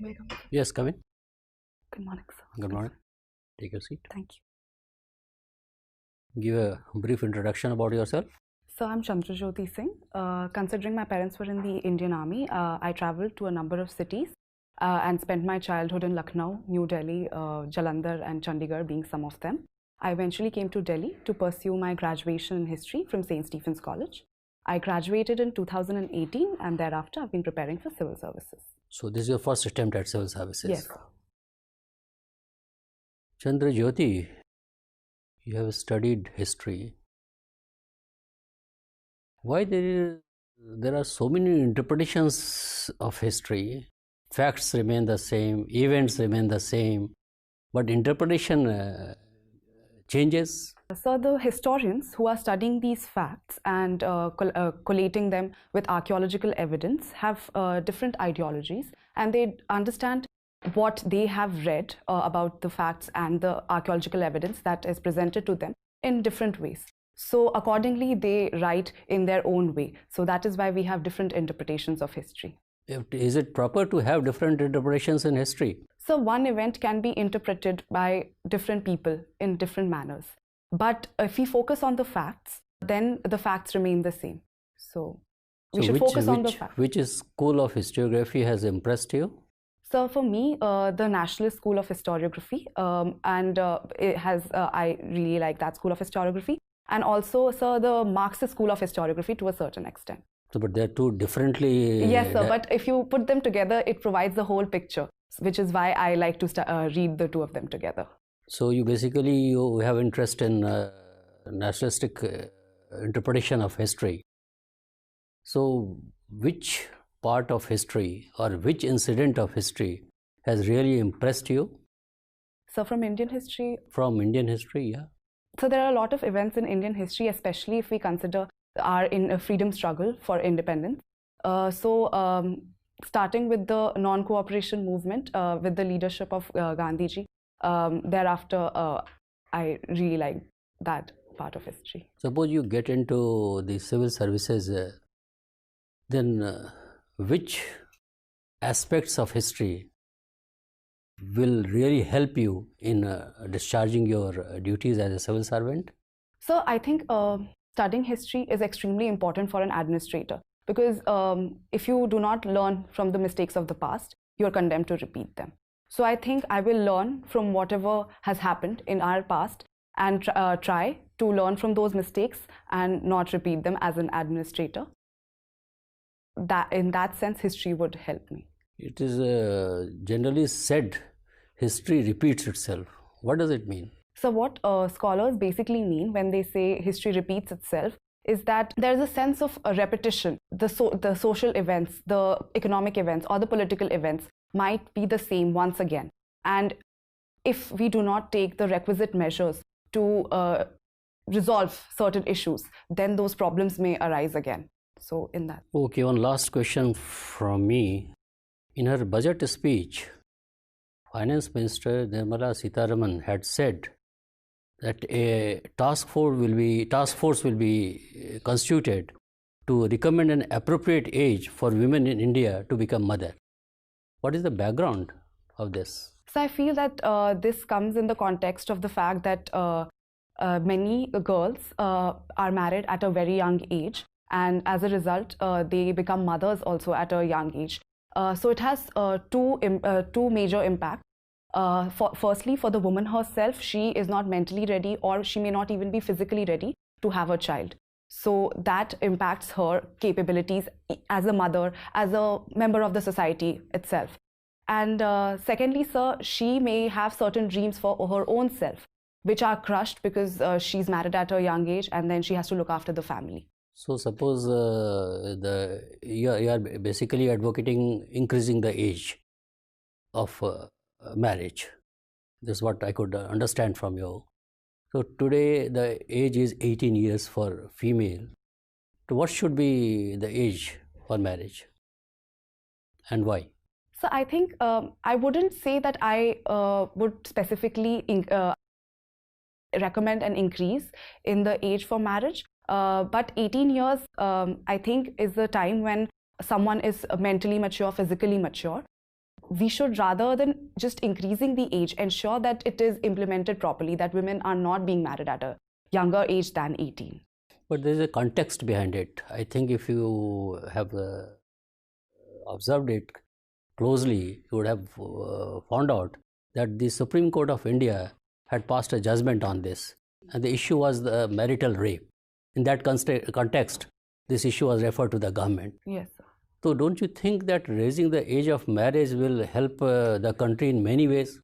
Welcome. Yes, come in. Good morning, sir. Good morning. Take your seat. Thank you. Give a brief introduction about yourself. So I'm Chandrajyoti Singh. Considering my parents were in the Indian Army, I traveled to a number of cities and spent my childhood in Lucknow, New Delhi, Jalandhar and Chandigarh being some of them. I eventually came to Delhi to pursue my graduation in history from St. Stephen's College. I graduated in 2018 and thereafter I've been preparing for civil services. So this is your first attempt at civil services. Yes. Chandrajyoti, you have studied history. Why there are so many interpretations of history? Facts remain the same, events remain the same, but interpretation changes. So the historians who are studying these facts and collating them with archaeological evidence have different ideologies, and they understand what they have read about the facts and the archaeological evidence that is presented to them in different ways. So accordingly, they write in their own way. So that is why we have different interpretations of history. Is it proper to have different interpretations in history? So one event can be interpreted by different people in different manners. But if we focus on the facts, then the facts remain the same. So we should focus on the facts. Which school of historiography has impressed you? So for me, the Nationalist School of Historiography, I really like that school of historiography. And also, sir, the Marxist School of Historiography to a certain extent. So, but they're two differently... Yes, sir, but if you put them together, it provides the whole picture, which is why I like to read the two of them together. So, you have interest in nationalistic interpretation of history. So, which part of history or which incident of history has really impressed you? So, from Indian history? From Indian history, yeah. So there are a lot of events in Indian history, especially if we consider our freedom struggle for independence. Starting with the non-cooperation movement with the leadership of Gandhiji, thereafter I really like that part of history. Suppose you get into the civil services, then which aspects of history will really help you in discharging your duties as a civil servant? So I think studying history is extremely important for an administrator, because if you do not learn from the mistakes of the past, you're condemned to repeat them. So I think I will learn from whatever has happened in our past and try to learn from those mistakes and not repeat them as an administrator. In that sense, history would help me. It is generally said history repeats itself. What does it mean? So what scholars basically mean when they say history repeats itself is that there is a sense of a repetition. The social events, the economic events or the political events might be the same once again. And if we do not take the requisite measures to resolve certain issues, then those problems may arise again. So in that. Okay, one last question from me. In her budget speech, Finance Minister Nirmala Sitharaman had said that a task force will be constituted to recommend an appropriate age for women in India to become mother. What is the background of this? So I feel that this comes in the context of the fact that many girls are married at a very young age, and as a result, they become mothers also at a young age. So it has two major impacts. Firstly, for the woman herself, she is not mentally ready, or she may not even be physically ready to have a child. So that impacts her capabilities as a mother, as a member of the society itself. And secondly, sir, she may have certain dreams for her own self, which are crushed because she's married at a young age and then she has to look after the family. So suppose you are basically advocating increasing the age of marriage. This is what I could understand from you. So today the age is 18 years for female. So what should be the age for marriage and why? So I think I wouldn't say that I would specifically recommend an increase in the age for marriage. But 18 years, I think, is the time when someone is mentally mature, physically mature. we should, rather than just increasing the age, ensure that it is implemented properly, that women are not being married at a younger age than 18. But there is a context behind it. I think if you have observed it closely, you would have found out that the Supreme Court of India had passed a judgment on this, and the issue was the marital rape. In that context, this issue was referred to the government. Yes, sir. So don't you think that raising the age of marriage will help the country in many ways?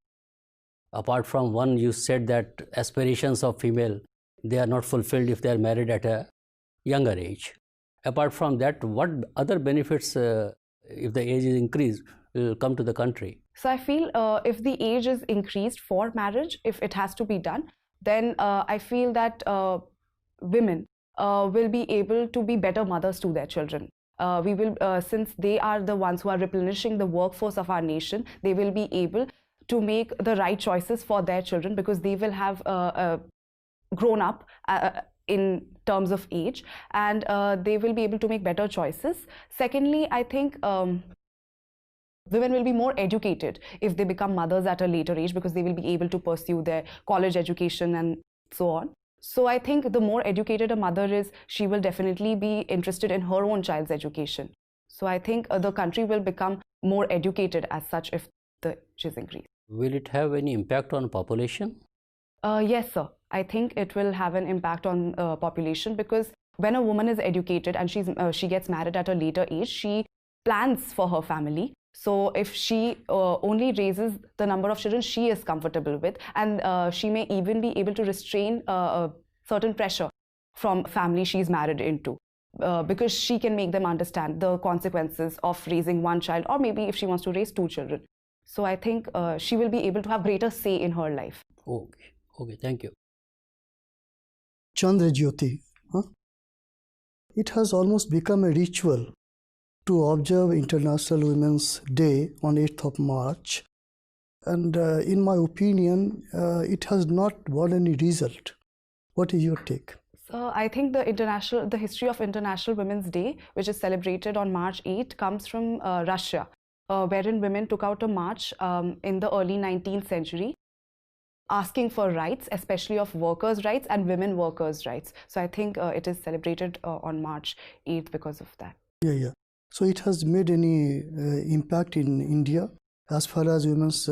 Apart from one, you said that aspirations of female, they are not fulfilled if they are married at a younger age. Apart from that, what other benefits, if the age is increased, will come to the country? So I feel if the age is increased for marriage, if it has to be done, then I feel that women will be able to be better mothers to their children. We will, since they are the ones who are replenishing the workforce of our nation, they will be able to make the right choices for their children, because they will have grown up in terms of age, and they will be able to make better choices. Secondly, I think women will be more educated if they become mothers at a later age, because they will be able to pursue their college education and so on. So I think the more educated a mother is, she will definitely be interested in her own child's education. So I think the country will become more educated as such if the age is increased. Will it have any impact on population? Yes, sir. I think it will have an impact on population, because when a woman is educated and she gets married at a later age, she plans for her family. So if she only raises the number of children she is comfortable with, and she may even be able to restrain certain pressure from family she's married into, because she can make them understand the consequences of raising one child, or maybe if she wants to raise 2 children. So I think she will be able to have greater say in her life. Okay, thank you. Chandrajyoti, it has almost become a ritual to observe International Women's Day on 8th of March, and in my opinion, it has not brought any result. What is your take? So I think the history of International Women's Day, which is celebrated on March 8, comes from Russia, wherein women took out a march in the early 19th century, asking for rights, especially of workers' rights and women workers' rights. So I think it is celebrated on March 8th because of that. Yeah. So it has made any impact in India as far as women's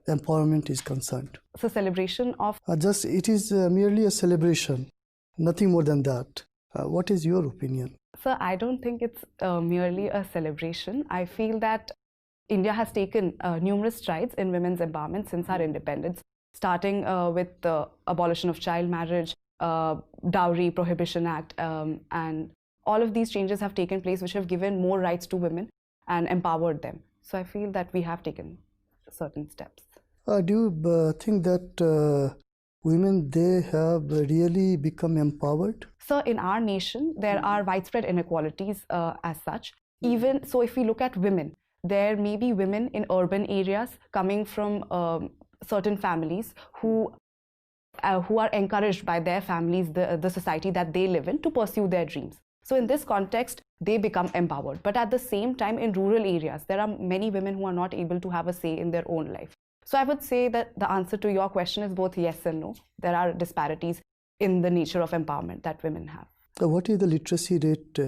empowerment is concerned? So celebration of... it is merely a celebration, nothing more than that. What is your opinion? Sir, I don't think it's merely a celebration. I feel that India has taken numerous strides in women's empowerment since our independence, starting with the abolition of child marriage, Dowry Prohibition Act, and all of these changes have taken place which have given more rights to women and empowered them. So I feel that we have taken certain steps. Do you think that women, they have really become empowered? So in our nation, there are widespread inequalities as such. Even so, if we look at women, there may be women in urban areas coming from certain families who are encouraged by their families, the society that they live in, to pursue their dreams. So in this context, they become empowered. But at the same time, in rural areas, there are many women who are not able to have a say in their own life. So I would say that the answer to your question is both yes and no. There are disparities in the nature of empowerment that women have. So what is the literacy rate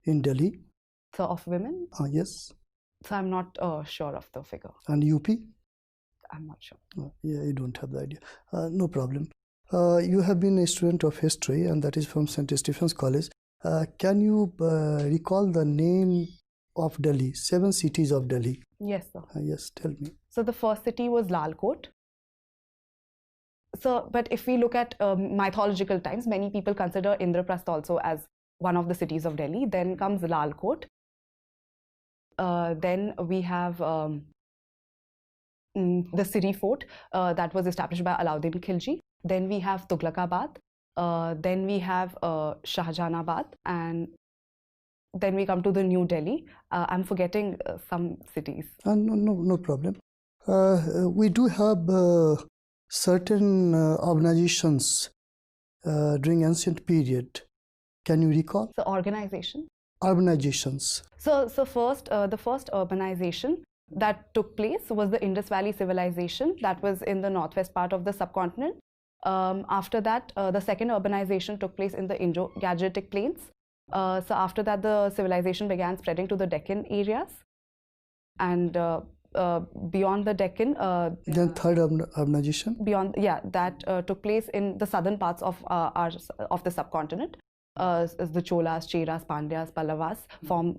in Delhi? So of women? Yes. So I'm not sure of the figure. And UP? I'm not sure. Yeah, you don't have the idea. No problem. You have been a student of history, and that is from St. Stephen's College. Can you recall the name of Delhi, 7 cities of Delhi? Yes, sir. Yes, tell me. So the first city was Lalkot. So, but if we look at mythological times, many people consider Indraprastha also as one of the cities of Delhi. Then comes Lalkot. Then we have the Siri Fort that was established by Alauddin Khilji. Then we have Tughlaqabad. Then we have Shahjahanabad, and then we come to the New Delhi. I'm forgetting some cities. No problem. We do have certain organizations during ancient period. Can you recall? So organization? Urbanizations. So first, the first urbanization that took place was the Indus Valley civilization that was in the northwest part of the subcontinent. After that, the second urbanization took place in the Indo-Gangetic plains. So after that, the civilization began spreading to the Deccan areas. And beyond the Deccan, then third urbanization. Beyond, yeah, that took place in the southern parts of the subcontinent. The Cholas, Cheras, Pandyas, Pallavas form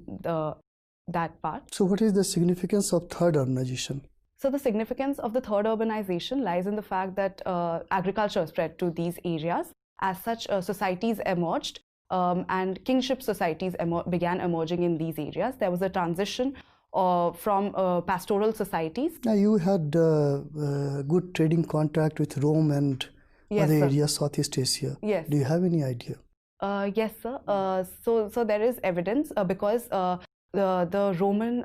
that part. So what is the significance of third urbanization? So the significance of the third urbanization lies in the fact that agriculture spread to these areas. As such, societies emerged and kingship societies began emerging in these areas. There was a transition from pastoral societies. Now you had good trading contact with Rome and Yes, other sir. areas, Southeast Asia. Yes. Do you have any idea? Yes, sir. So there is evidence because the Roman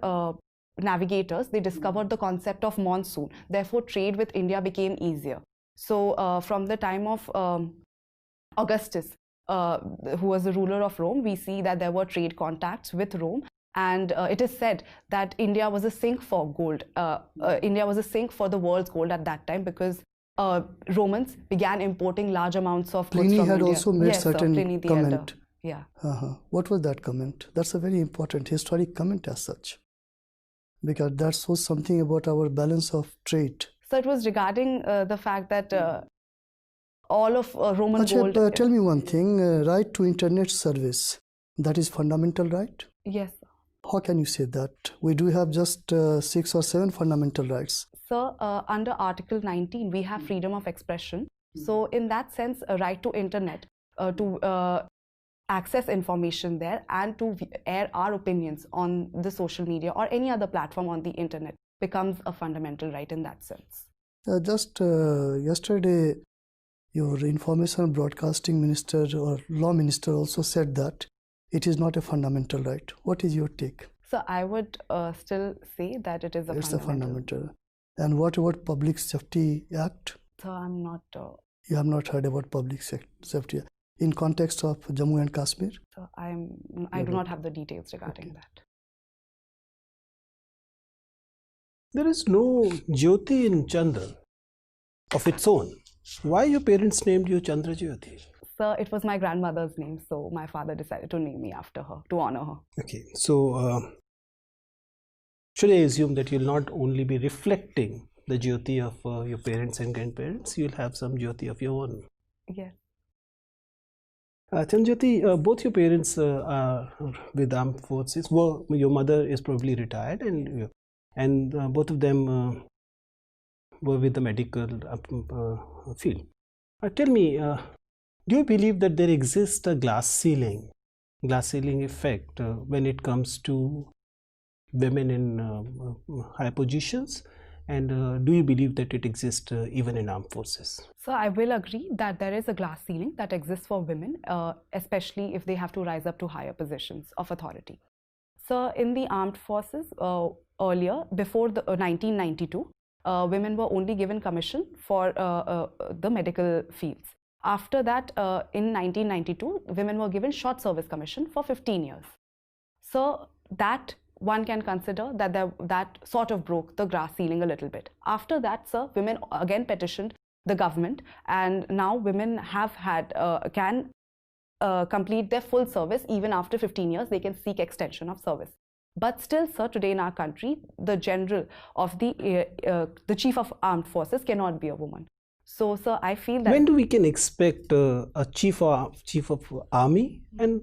navigators, they discovered the concept of monsoon. Therefore, trade with India became easier. So from the time of Augustus, who was the ruler of Rome, we see that there were trade contacts with Rome. And it is said that India was a sink for gold. India was a sink for the world's gold at that time because Romans began importing large amounts of goods Pliny from had India. also made Yes, sir, certain Pliny the comment. Elder. Yeah. What was that comment? That's a very important historic comment as such, because that shows something about our balance of trade. So it was regarding the fact that all of Roman gold. Tell me one thing, right to internet service, that is fundamental right? Yes, sir. How can you say that? We do have just 6 or 7 fundamental rights. So under Article 19, we have freedom of expression. So in that sense, a right to internet, to access information there and to air our opinions on the social media or any other platform on the internet becomes a fundamental right in that sense. Just yesterday, your information broadcasting minister or law minister also said that it is not a fundamental right. What is your take? So I would still say that it is a It's fundamental. a fundamental. And what about Public Safety Act? So I'm not. You have not heard about Public Safety Act in context of Jammu and Kashmir? So I do not have the details regarding that. There is no Jyoti in Chandra of its own. Why your parents named you Chandrajyoti? So it was my grandmother's name, so my father decided to name me after her, to honor her. Okay, so should I assume that you'll not only be reflecting the Jyoti of your parents and grandparents, you'll have some Jyoti of your own? Yes. Chandrajyoti, both your parents are with armed forces. Well, your mother is probably retired, and both of them were with the medical field. Tell me, do you believe that there exists a glass ceiling effect when it comes to women in high positions? And do you believe that it exists even in armed forces? So I will agree that there is a glass ceiling that exists for women, especially if they have to rise up to higher positions of authority. So in the armed forces, earlier, before the 1992, women were only given commission for the medical fields. After that, in 1992, women were given short service commission for 15 years. So that one can consider that that sort of broke the glass ceiling a little bit. After that, sir, women again petitioned the government, and now women have had can complete their full service even after 15 years. They can seek extension of service. But still, sir, today in our country, the general of the chief of armed forces cannot be a woman. So, sir, I feel that when do we can expect a chief of army and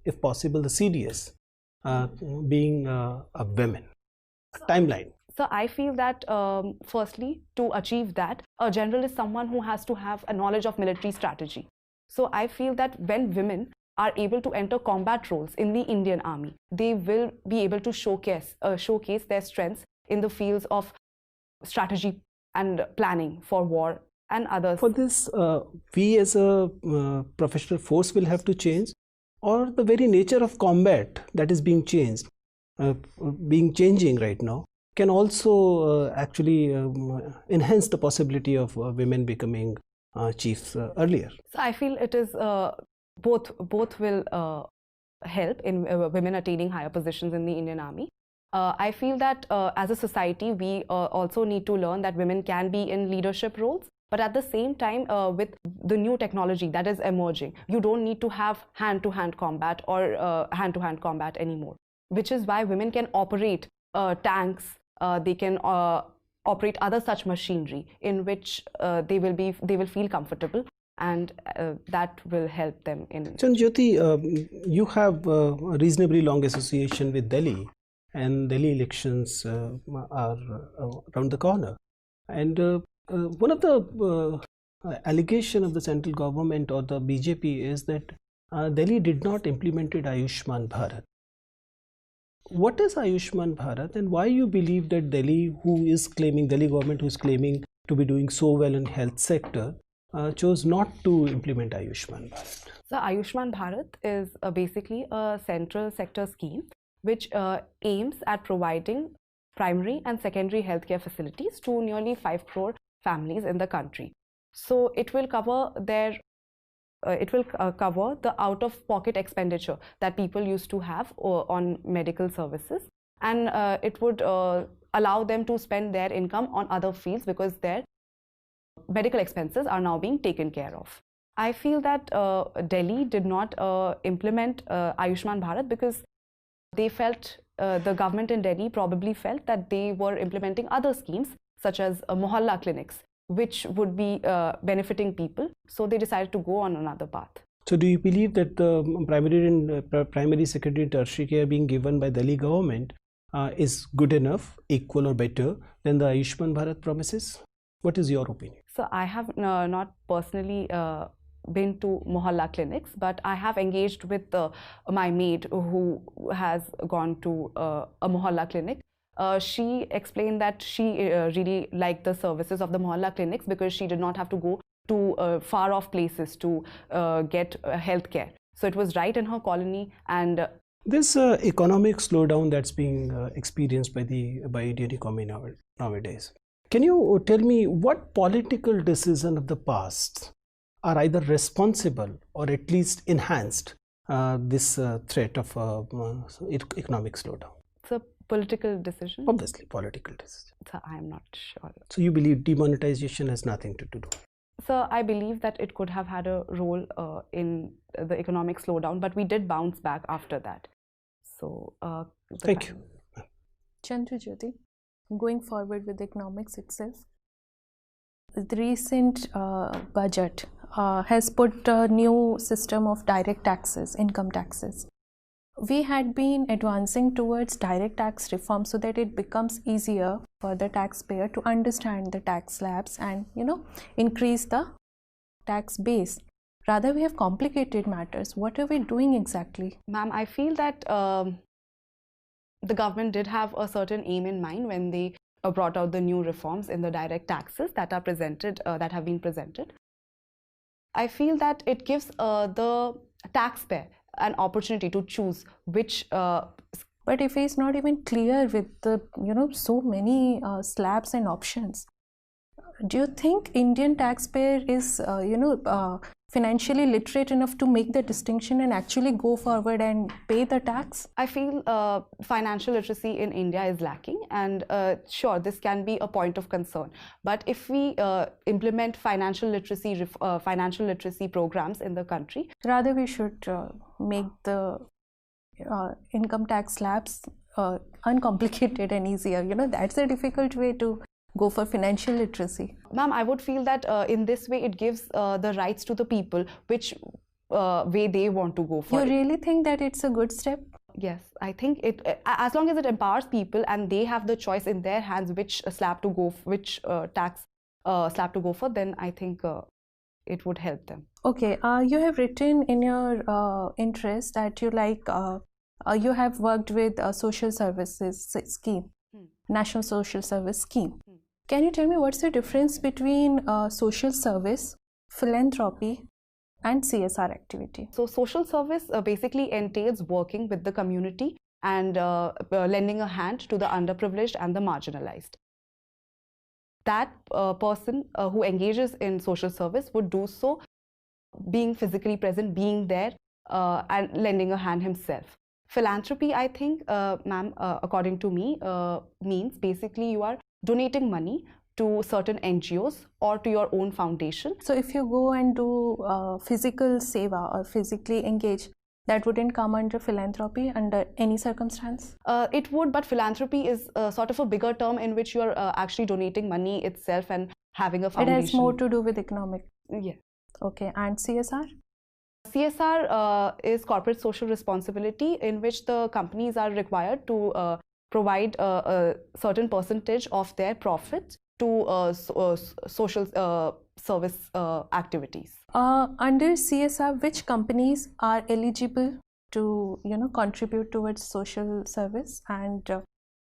if possible the CDS being a woman? A timeline. So I feel that firstly, to achieve that, a general is someone who has to have a knowledge of military strategy. So I feel that when women are able to enter combat roles in the Indian Army, they will be able to showcase their strengths in the fields of strategy and planning for war and others. For this, we as a professional force will have to change, or the very nature of combat that is being changing right now can also actually enhance the possibility of women becoming chiefs earlier. So I feel it is both will help in women attaining higher positions in the Indian Army. I feel that as a society, we also need to learn that women can be in leadership roles. But at the same time, with the new technology that is emerging, you don't need to have hand-to-hand combat or hand-to-hand combat anymore, which is why women can operate tanks, they can operate other such machinery in which they will feel comfortable, and that will help them in. Chandrajyoti, you have a reasonably long association with Delhi, and Delhi elections are around the corner. And one of the allegation of the central government or the BJP is that Delhi did not implement Ayushman Bharat. What is Ayushman Bharat, and why you believe that Delhi government who is claiming to be doing so well in health sector chose not to implement Ayushman Bharat? So Ayushman Bharat is basically a central sector scheme which aims at providing primary and secondary healthcare facilities to nearly 5 crore families in the country. So it will cover the out-of-pocket expenditure that people used to have on medical services, and it would allow them to spend their income on other fields because their medical expenses are now being taken care of. I feel that Delhi did not implement Ayushman Bharat because they felt, the government in Delhi probably felt that they were implementing other schemes such as mohalla clinics, which would be benefiting people. So they decided to go on another path. So do you believe that the primary, secondary, tertiary care being given by Delhi government is good enough, equal or better than the Ayushman Bharat promises? What is your opinion? So I have not personally been to mohalla clinics, but I have engaged with my maid who has gone to a mohalla clinic. She explained that she really liked the services of the mohalla clinics because she did not have to go to far off places to get health care. So it was right in her colony. And this economic slowdown that's being experienced by Indian economy nowadays, can you tell me what political decision of the past are either responsible or at least enhanced this threat of economic slowdown? It's a political decision. Obviously, political decision. So I'm not sure. So you believe demonetization has nothing to do? So I believe that it could have had a role in the economic slowdown, but we did bounce back after that. So thank you. Chandrajyoti, going forward with economics itself, the recent budget has put a new system of direct taxes, income taxes. We had been advancing towards direct tax reform so that it becomes easier for the taxpayer to understand the tax slabs and, increase the tax base. Rather, we have complicated matters. What are we doing exactly? Ma'am, I feel that the government did have a certain aim in mind when they brought out the new reforms in the direct taxes that are presented, that have been presented. I feel that it gives the taxpayer an opportunity to choose which. But if he's not even clear with the, so many slabs and options, do you think Indian taxpayer is, financially literate enough to make the distinction and actually go forward and pay the tax? I feel financial literacy in India is lacking, and sure, this can be a point of concern. But if we implement financial literacy programs in the country, rather we should make the income tax slabs uncomplicated and easier. That's a difficult way to go for financial literacy. Ma'am, I would feel that in this way it gives the rights to the people which way they want to go for. You really think that it's a good step? Yes, I think it, as long as it empowers people and they have the choice in their hands which slab to go, which tax slab to go for, then I think it would help them. Okay, you have written in your interest that you you have worked with a social services scheme, National Social Service Scheme. Can you tell me what's the difference between social service, philanthropy and CSR activity? So social service basically entails working with the community and lending a hand to the underprivileged and the marginalized. That person who engages in social service would do so being physically present, being there and lending a hand himself. Philanthropy, I think, ma'am, according to me, means basically you are donating money to certain NGOs or to your own foundation. So if you go and do physical seva or physically engage, that wouldn't come under philanthropy under any circumstance? It would, but philanthropy is sort of a bigger term in which you're actually donating money itself and having a foundation. It has more to do with economic. Yeah. Okay, and CSR? CSR is corporate social responsibility, in which the companies are required to provide a certain percentage of their profit to social service activities. Under CSR, which companies are eligible to contribute towards social service, and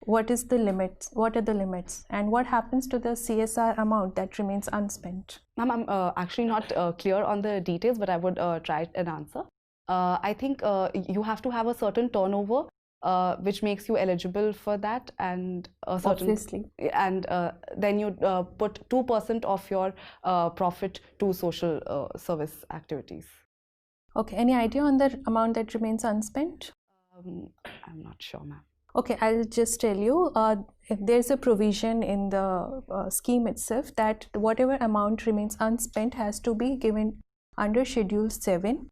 what is the limits? What are the limits, and what happens to the CSR amount that remains unspent? Ma'am, I'm actually not clear on the details, but I would try an answer. I think you have to have a certain turnover which makes you eligible for that, and a certain, obviously, and then you put 2% of your profit to social service activities. Okay, any idea on the amount that remains unspent? I'm not sure, ma'am. Okay, I'll just tell you, if there's a provision in the scheme itself that whatever amount remains unspent has to be given under Schedule 7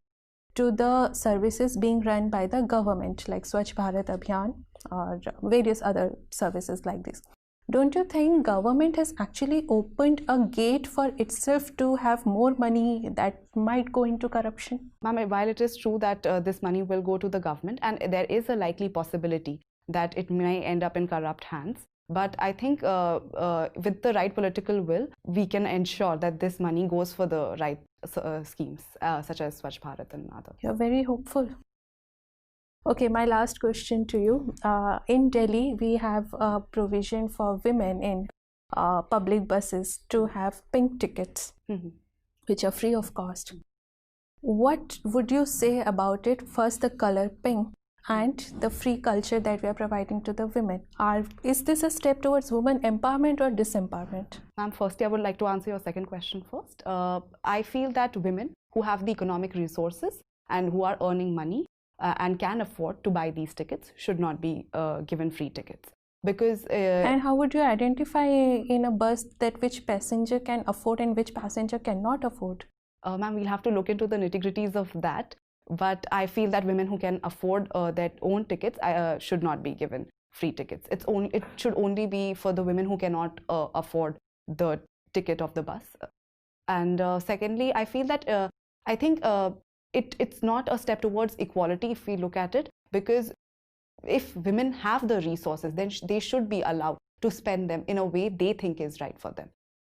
to the services being run by the government, like Swachh Bharat Abhiyan or various other services like this. Don't you think government has actually opened a gate for itself to have more money that might go into corruption? Ma'am, while it is true that this money will go to the government, and there is a likely possibility that it may end up in corrupt hands, but I think with the right political will, we can ensure that this money goes for the right schemes such as Swachh Bharat and others. You're very hopeful. Okay, my last question to you. In Delhi, we have a provision for women in public buses to have pink tickets, which are free of cost. What would you say about it? First, the color pink, and the free culture that we are providing to the women. Is this a step towards women empowerment or disempowerment? Ma'am, firstly, I would like to answer your second question first. I feel that women who have the economic resources and who are earning money and can afford to buy these tickets should not be given free tickets. Because and how would you identify in a bus that which passenger can afford and which passenger cannot afford? Ma'am, we'll have to look into the nitty-gritties of that. But I feel that women who can afford their own tickets should not be given free tickets. It should only be for the women who cannot afford the ticket of the bus. And secondly, I feel that I think it's not a step towards equality if we look at it, because if women have the resources, then they should be allowed to spend them in a way they think is right for them.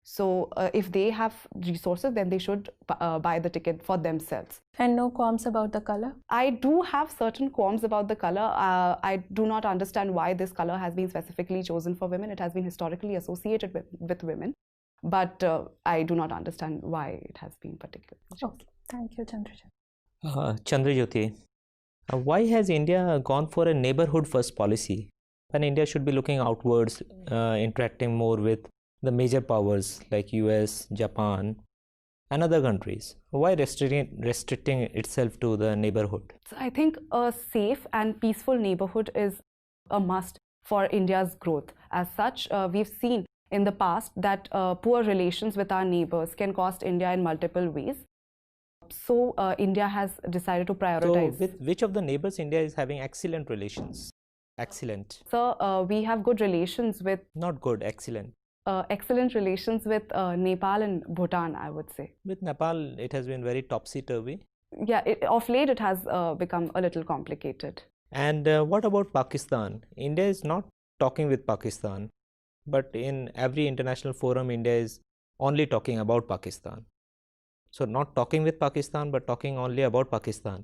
So if they have resources, then they should buy the ticket for themselves. And no qualms about the color? I do have certain qualms about the color. I do not understand why this color has been specifically chosen for women. It has been historically associated with women, but I do not understand why it has been particularly chosen. Okay, thank you, Chandrajyoti. Chandrajyoti, why has India gone for a neighborhood first policy when India should be looking outwards, interacting more with the major powers like US, Japan and other countries? Why restricting itself to the neighborhood? So I think a safe and peaceful neighborhood is a must for India's growth. As such, we've seen in the past that poor relations with our neighbors can cost India in multiple ways. So India has decided to prioritize. So with which of the neighbors India is having excellent relations? Excellent. So we have good relations with... Not good, excellent. Excellent relations with Nepal and Bhutan, I would say. With Nepal, it has been very topsy-turvy. Yeah, of late it has become a little complicated. And what about Pakistan? India is not talking with Pakistan, but in every international forum, India is only talking about Pakistan. So not talking with Pakistan, but talking only about Pakistan.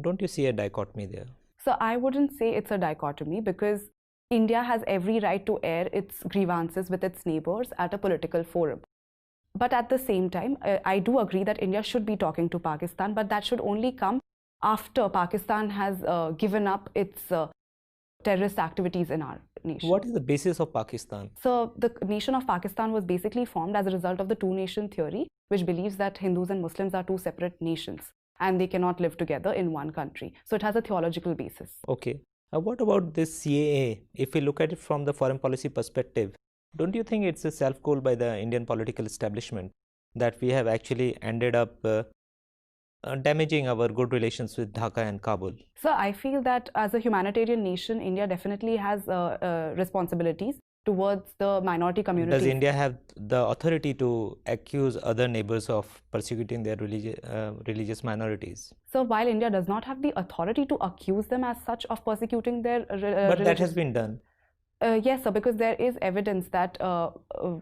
Don't you see a dichotomy there? So I wouldn't say it's a dichotomy, because India has every right to air its grievances with its neighbors at a political forum. But at the same time, I do agree that India should be talking to Pakistan, but that should only come after Pakistan has given up its terrorist activities in our nation. What is the basis of Pakistan? So the nation of Pakistan was basically formed as a result of the two-nation theory, which believes that Hindus and Muslims are two separate nations. and they cannot live together in one country. So it has a theological basis. Okay. What about this CAA? If we look at it from the foreign policy perspective, don't you think it's a self-goal by the Indian political establishment that we have actually ended up damaging our good relations with Dhaka and Kabul? So I feel that as a humanitarian nation, India definitely has responsibilities towards the minority community. Does India have the authority to accuse other neighbors of persecuting their religious minorities? So while India does not have the authority to accuse them as such of persecuting their but that has been done. Yes, sir, because there is evidence that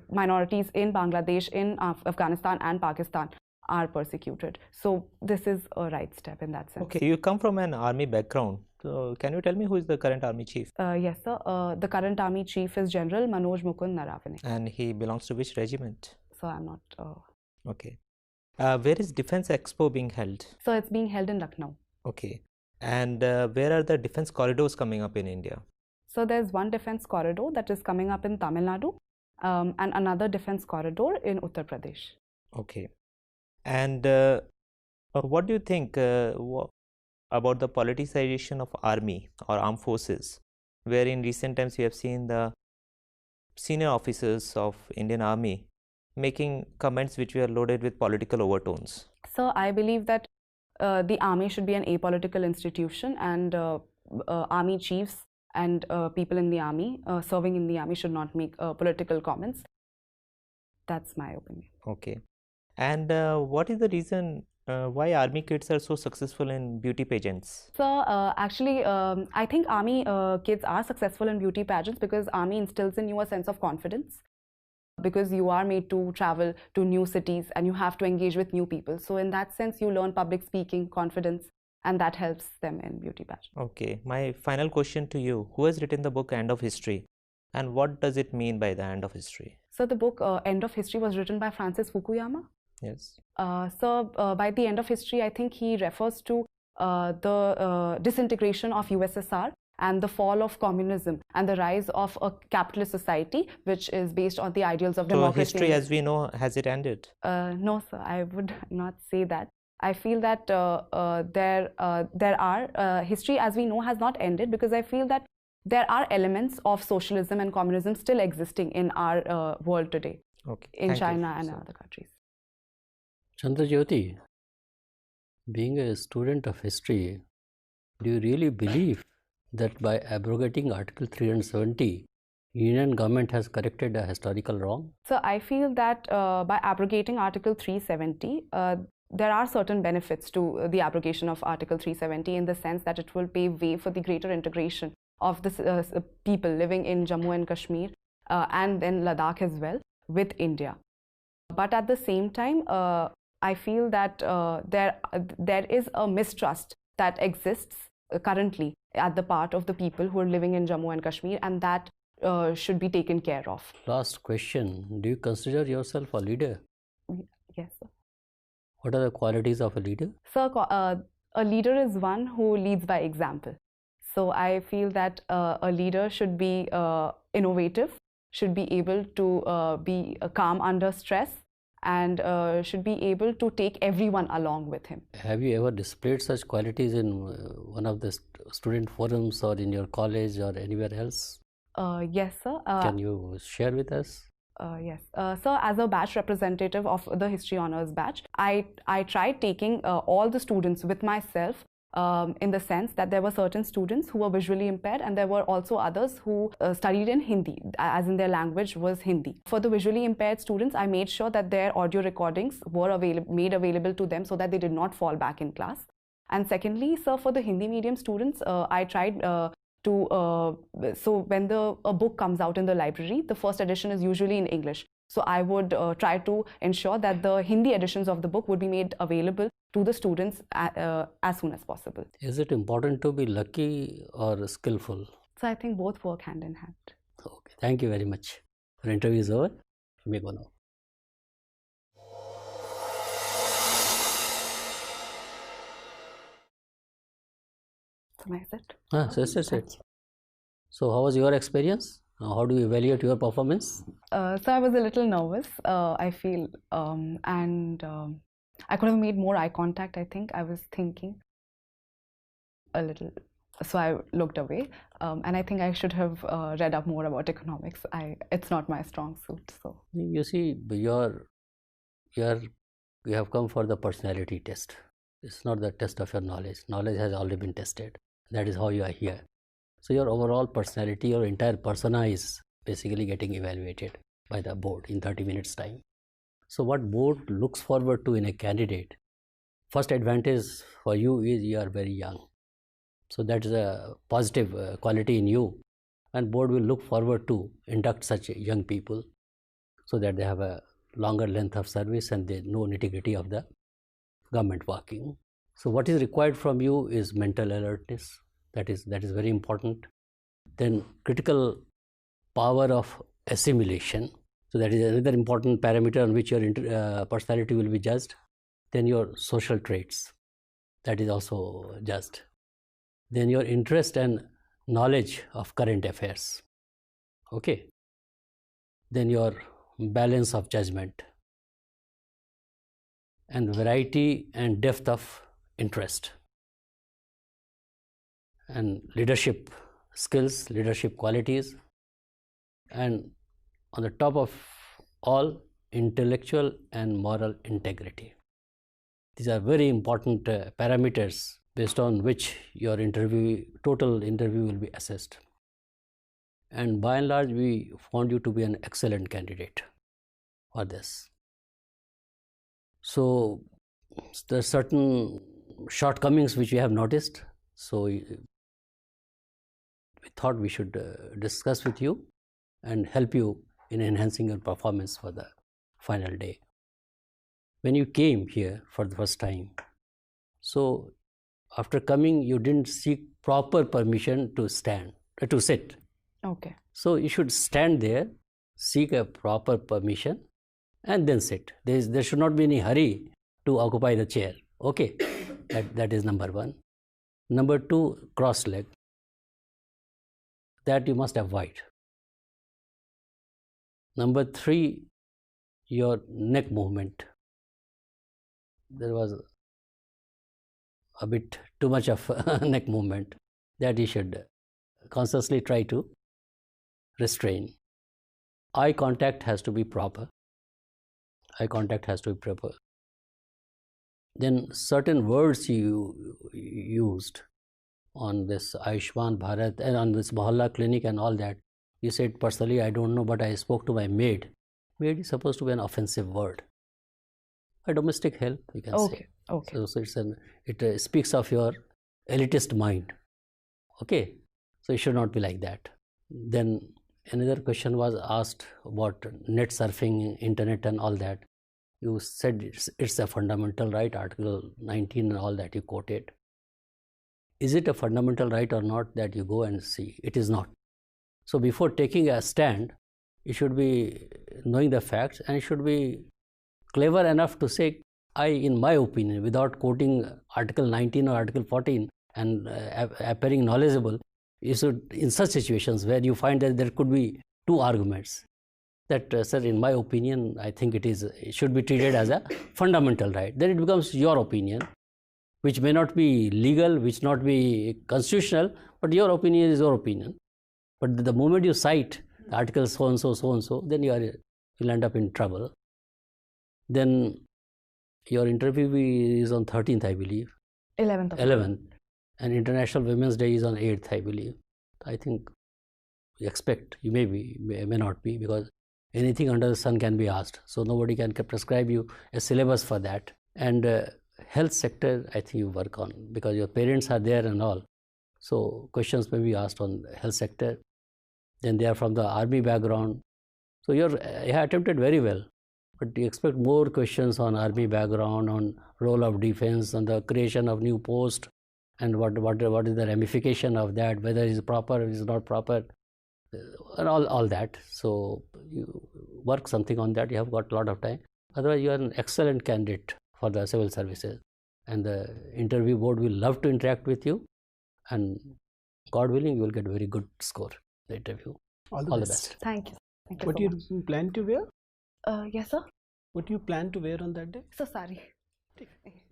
minorities in Bangladesh, in Afghanistan and Pakistan are persecuted. So this is a right step in that sense. Okay, you come from an army background. So can you tell me who is the current army chief? Yes, sir. The current army chief is General Manoj Mukund Naravane. And he belongs to which regiment? So I'm not... Okay. Where is Defense Expo being held? So it's being held in Lucknow. Okay. And where are the defense corridors coming up in India? So there's one defense corridor that is coming up in Tamil Nadu and another defense corridor in Uttar Pradesh. Okay. And what do you think about the politicization of army or armed forces, where in recent times we have seen the senior officers of Indian Army making comments which were loaded with political overtones? So I believe that the army should be an apolitical institution, and army chiefs and people in the army, serving in the army, should not make political comments. That's my opinion. Okay. And what is the reason why army kids are so successful in beauty pageants? So actually, I think army kids are successful in beauty pageants because army instills in you a sense of confidence, because you are made to travel to new cities and you have to engage with new people. So in that sense, you learn public speaking, confidence, and that helps them in beauty pageants. Okay. My final question to you, who has written the book End of History, and what does it mean by the end of history? So the book End of History was written by Francis Fukuyama. Yes. So by the end of history, I think he refers to the disintegration of USSR and the fall of communism and the rise of a capitalist society which is based on the ideals of democracy. So history as we know, has it ended? No, sir, I would not say that. I feel that there are history as we know has not ended, because I feel that there are elements of socialism and communism still existing in our world today, Okay. in China and other countries. Chandrajyoti, being a student of history, do you really believe that by abrogating Article 370, Union government has corrected a historical wrong? So I feel that by abrogating Article 370, there are certain benefits to the abrogation of Article 370, in the sense that it will pave way for the greater integration of the people living in Jammu and Kashmir and then Ladakh as well with India. But at the same time, I feel that there is a mistrust that exists currently at the part of the people who are living in Jammu and Kashmir, and that should be taken care of. Last question, do you consider yourself a leader? Yes, sir. What are the qualities of a leader? So a leader is one who leads by example. So I feel that a leader should be innovative, should be able to be calm under stress, and should be able to take everyone along with him. Have you ever displayed such qualities in one of the student forums or in your college or anywhere else? Yes, sir. Can you share with us? Yes. So as a batch representative of the History Honours batch, I tried taking all the students with myself, in the sense that there were certain students who were visually impaired, and there were also others who studied in Hindi, as in their language was Hindi. For the visually impaired students, I made sure that their audio recordings were made available to them so that they did not fall back in class. And secondly, sir, for the Hindi medium students, I tried so when a book comes out in the library, the first edition is usually in English. So I would try to ensure that the Hindi editions of the book would be made available to the students as soon as possible. Is it important to be lucky or skillful? So I think both work hand in hand. Okay, thank you very much. Our interview is over. You may go now. So nice it. Yes. So how was your experience? How do you evaluate your performance? So I was a little nervous, I feel, and I could have made more eye contact, I think. I was thinking a little, so I looked away. And I think I should have read up more about economics. It's not my strong suit. So you see, you have come for the personality test. It's not the test of your knowledge. Knowledge has already been tested. That is how you are here. So your overall personality, your entire persona is basically getting evaluated by the board in 30 minutes time. So what board looks forward to in a candidate, first advantage for you is you are very young. So that is a positive quality in you, and board will look forward to induct such young people so that they have a longer length of service and they know nitty-gritty of the government working. So what is required from you is mental alertness. That is very important. Then critical power of assimilation. So that is another important parameter on which your personality will be judged. Then your social traits. That is also judged. Then your interest and knowledge of current affairs. Okay. Then your balance of judgment and variety and depth of interest and leadership skills, leadership qualities, and on the top of all, intellectual and moral integrity. These are very important parameters based on which your total interview will be assessed. And by and large, we found you to be an excellent candidate for this. So there are certain shortcomings which we have noticed. So we thought we should discuss with you and help you in enhancing your performance for the final day. When you came here for the first time, so after coming, you didn't seek proper permission to sit. okay. So you should stand there, seek a proper permission, and then sit. There should not be any hurry to occupy the chair. Okay, that is number one. Number two, cross leg. That you must avoid. Number three, your neck movement. There was a bit too much of neck movement that you should consciously try to restrain. Eye contact has to be proper. Then certain words you used on this Ayushman Bharat and on this Mohalla clinic and all that. You said, personally, I don't know, but I spoke to my maid. Maid is supposed to be an offensive word. A domestic help, you can say. Okay. So it speaks of your elitist mind. Okay, so it should not be like that. Then another question was asked about net surfing, internet and all that. You said it's a fundamental right, Article 19 and all that you quoted. Is it a fundamental right or not that you go and see? It is not. So before taking a stand, you should be knowing the facts and you should be clever enough to say, in my opinion, without quoting Article 19 or Article 14 and appearing knowledgeable, you should, in such situations where you find that there could be two arguments, that, sir, in my opinion, I think it should be treated as a fundamental right. Then it becomes your opinion, which may not be legal, which not be constitutional, but your opinion is your opinion. But the moment you cite the article so and so, then you'll end up in trouble. Then your interview is on 13th, I believe. 11th. And International Women's Day is on 8th, I believe. I think you expect, you may not be, because anything under the sun can be asked. So nobody can prescribe you a syllabus for that. And health sector, I think you work on, because your parents are there and all. So questions may be asked on the health sector. Then they are from the army background. So you have attempted very well. But you expect more questions on army background, on role of defense, on the creation of new post, and what is the ramification of that, whether it is proper or it is not proper, and all that. So you work something on that. You have got a lot of time. Otherwise, you are an excellent candidate for the civil services, and the interview board will love to interact with you, and God willing, you will get a very good score in the interview. All the best. Thank you. What do you plan to wear? Yes, sir. What do you plan to wear on that day? So sorry. ठीक है